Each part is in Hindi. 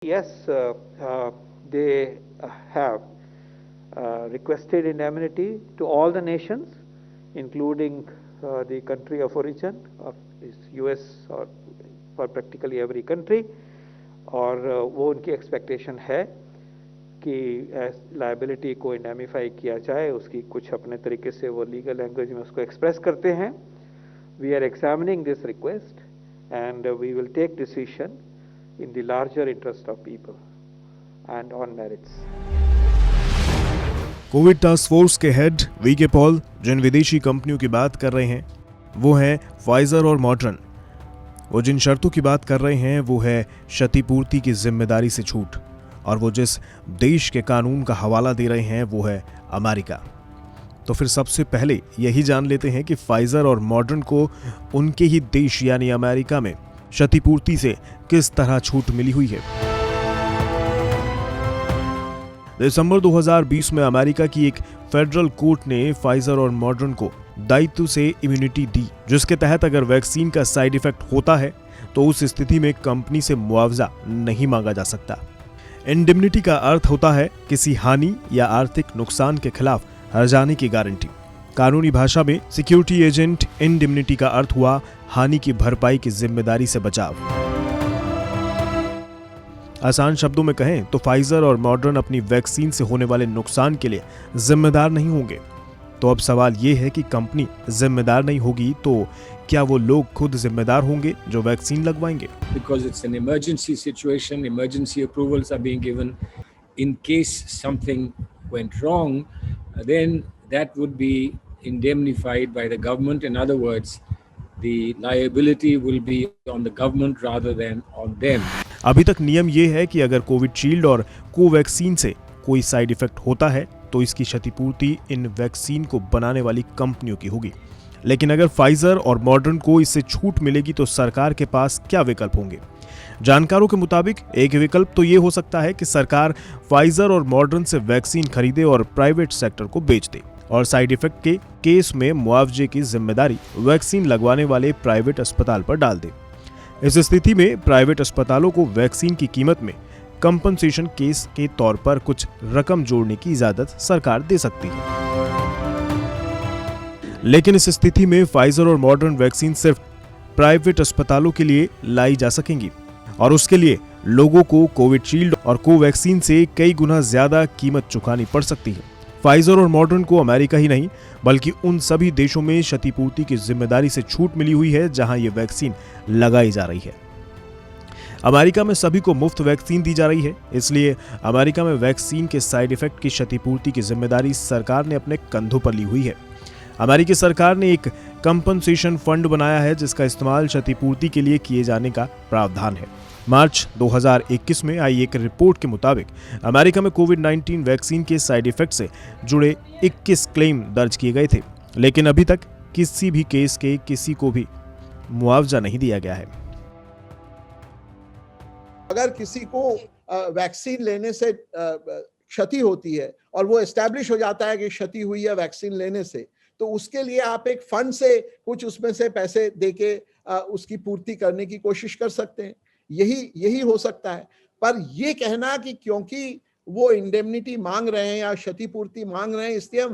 Yes, they have requested indemnity to all the nations, including the country of origin of this US or for practically every country, और वो उनकी एक्सपेक्टेशन है कि लाइबिलिटी को इंडेमिफाई किया जाए, उसकी कुछ अपने तरीके से वो लीगल लैंग्वेज में उसको एक्सप्रेस करते हैं. We are examining this request and we will take decision in the larger interest of people and on merits. Covid task force के हेड वीके पॉल जिन विदेशी कंपनियों की बात कर रहे हैं वो है फाइजर और मॉडर्न. वो जिन शर्तों की बात कर रहे हैं वो है क्षतिपूर्ति की जिम्मेदारी से छूट, और वो जिस देश के कानून का हवाला दे रहे हैं वो है अमेरिका. तो फिर सबसे पहले यही जान लेते हैं कि फाइजर और मॉडर्न को उनके ही देश यानी अमेरिका में क्षतिपूर्ति से किस तरह छूट मिली हुई है. दिसंबर 2020 में अमेरिका की एक फेडरल कोर्ट ने फाइजर और मॉडर्न को दायित्व से इम्यूनिटी दी, जिसके तहत अगर वैक्सीन का साइड इफेक्ट होता है तो उस स्थिति में कंपनी से मुआवजा नहीं मांगा जा सकता. इंडेमनिटी का अर्थ होता है किसी हानि या आर्थिक नुकसान के खिलाफ हर्जाने की गारंटी. कानूनी भाषा में सिक्योरिटी एजेंट इंडेमनिटी का अर्थ हुआ हानि की भरपाई की जिम्मेदारी से बचाव. आसान शब्दों में कहें तो फाइजर और मॉडर्न अपनी वैक्सीन से होने वाले नुकसान के लिए जिम्मेदार नहीं होंगे. तो अब सवाल यह है कि कंपनी जिम्मेदार नहीं होगी तो क्या वो लोग खुद जिम्मेदार होंगे जो वैक्सीन लगवाएंगे. Because it's an emergency situation, emergency approvals are being given. In case something went wrong, then that would be indemnified by the government. In other words, the liability will be on the government rather than on them. अभी तक नियम ये है कि अगर कोविशील्ड और कोवैक्सीन से कोई साइड इफेक्ट होता है तो इसकी क्षतिपूर्ति इन वैक्सीन को बनाने वाली कंपनियों की होगी. लेकिन अगर फाइजर और मॉडर्न को इससे छूट मिलेगी तो सरकार के पास क्या विकल्प होंगे. जानकारों के मुताबिक एक विकल्प तो ये हो सकता है कि सरकार फाइजर और मॉडर्न से वैक्सीन खरीदे और प्राइवेट सेक्टर को बेच दे, और साइड इफेक्ट के केस में मुआवजे की जिम्मेदारी वैक्सीन लगवाने वाले प्राइवेट अस्पताल पर डाल दे. इस स्थिति में प्राइवेट अस्पतालों को वैक्सीन की कीमत में कंपनसेशन केस के तौर पर कुछ रकम जोड़ने की इजाजत सरकार दे सकती है. लेकिन इस स्थिति में फाइजर और मॉडर्न वैक्सीन सिर्फ प्राइवेट अस्पतालों के लिए लाई जा सकेंगी, और उसके लिए लोगों को कोविशील्ड और कोवैक्सीन से कई गुना ज्यादा कीमत चुकानी पड़ सकती है. फाइजर और मॉडर्न को अमेरिका ही नहीं बल्कि उन सभी देशों में क्षतिपूर्ति की जिम्मेदारी से छूट मिली हुई है जहां ये वैक्सीन लगाई जा रही है. अमेरिका में सभी को मुफ्त वैक्सीन दी जा रही है, इसलिए अमेरिका में वैक्सीन के साइड इफेक्ट की क्षतिपूर्ति की जिम्मेदारी सरकार ने अपने कंधों पर ली हुई है. अमेरिकी सरकार ने एक कंपनसेशन फंड बनाया है जिसका इस्तेमाल क्षतिपूर्ति के लिए किए जाने का प्रावधान है. मार्च 2021 में आई एक रिपोर्ट के मुताबिक अमेरिका में कोविड-19 वैक्सीन के साइड इफेक्ट से जुड़े 21 क्लेम दर्ज किए गए थे, लेकिन अभी तक किसी भी केस के किसी को भी मुआवजा नहीं दिया गया है. अगर किसी को वैक्सीन लेने से क्षति होती है और वो एस्टैब्लिश हो जाता है कि क्षति हुई है वैक्सीन लेने से, तो उसके लिए आप एक फंड से कुछ उसमें से पैसे देके उसकी पूर्ति करने की कोशिश कर सकते हैं. यही हो सकता है. पर ये कहना कि क्योंकि वो इंडेमनिटी मांग रहे हैं या क्षतिपूर्ति मांग रहे हैं इसलिए हम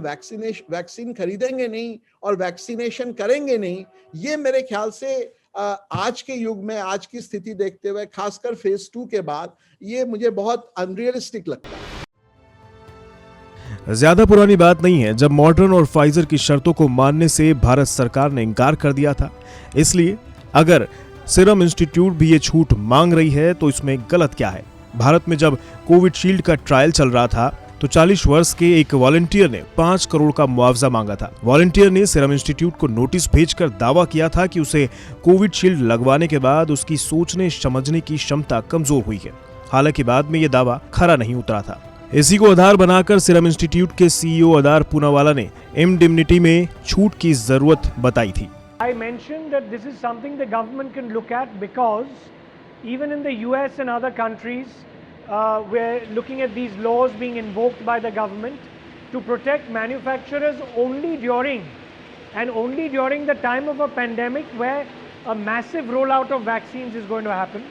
वैक्सीन खरीदेंगे नहीं और वैक्सीनेशन करेंगे नहीं, ये मेरे ख्याल से आज के युग में आज की स्थिति देखते हुए खासकर फेज 2 के बाद ये मुझे बहुत अनरियलिस्टिक लगता है. ज्यादा पुरानी बात नहीं है जब मॉडर्न और फाइजर की शर्तों को मानने से भारत सरकार ने इनकार कर दिया था. इसलिए अगर सीरम इंस्टीट्यूट भी ये छूट मांग रही है तो इसमें गलत क्या है. भारत में जब कोविशील्ड का ट्रायल चल रहा था तो 40 वर्ष के एक वॉलंटियर ने 5 करोड़ का मुआवजा मांगा था. वॉलंटियर ने सीरम इंस्टीट्यूट को नोटिस भेजकर दावा किया था कि उसे कोविशील्ड लगवाने के बाद उसकी सोचने समझने की क्षमता कमजोर हुई है. हालांकि बाद में यह दावा खरा नहीं उतरा था. इसी को आधार बनाकर सीरम इंस्टीट्यूट के सीईओ अदार पूनावाला ने इंडेमनिटी में छूट की जरूरत बताई थी. I mentioned that this is something the government can look at because even in the US and other countries, we're looking at these laws being invoked by the government to protect manufacturers only during the time of a pandemic where a massive rollout of vaccines is going to happen.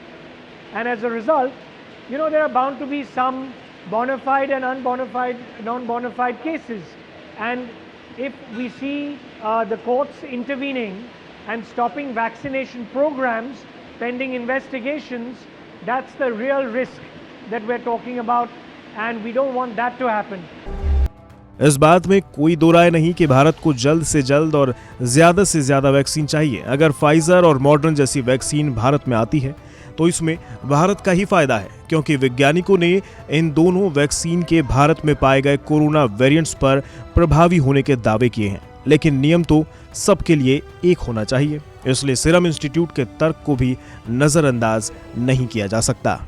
And as a result, there are bound to be some bona fide and non-bona fide cases. And if we see the courts intervening and stopping vaccination programs pending investigations, that's the real risk that we're talking about, and we don't want that to happen. इस बात में कोई दो राय नहीं कि भारत को जल्द से जल्द और ज्यादा से ज्यादा वैक्सीन चाहिए। अगर फाइजर और मॉडर्न जैसी वैक्सीन भारत में आती है तो इसमें भारत का ही फायदा है, क्योंकि वैज्ञानिकों ने इन दोनों वैक्सीन के भारत में पाए गए कोरोना वेरिएंट्स पर प्रभावी होने के दावे किए हैं। लेकिन नियम तो सबके लिए एक होना चाहिए, इसलिए सीरम इंस्टीट्यूट के तर्क को भी नजरअंदाज नहीं किया जा सकता।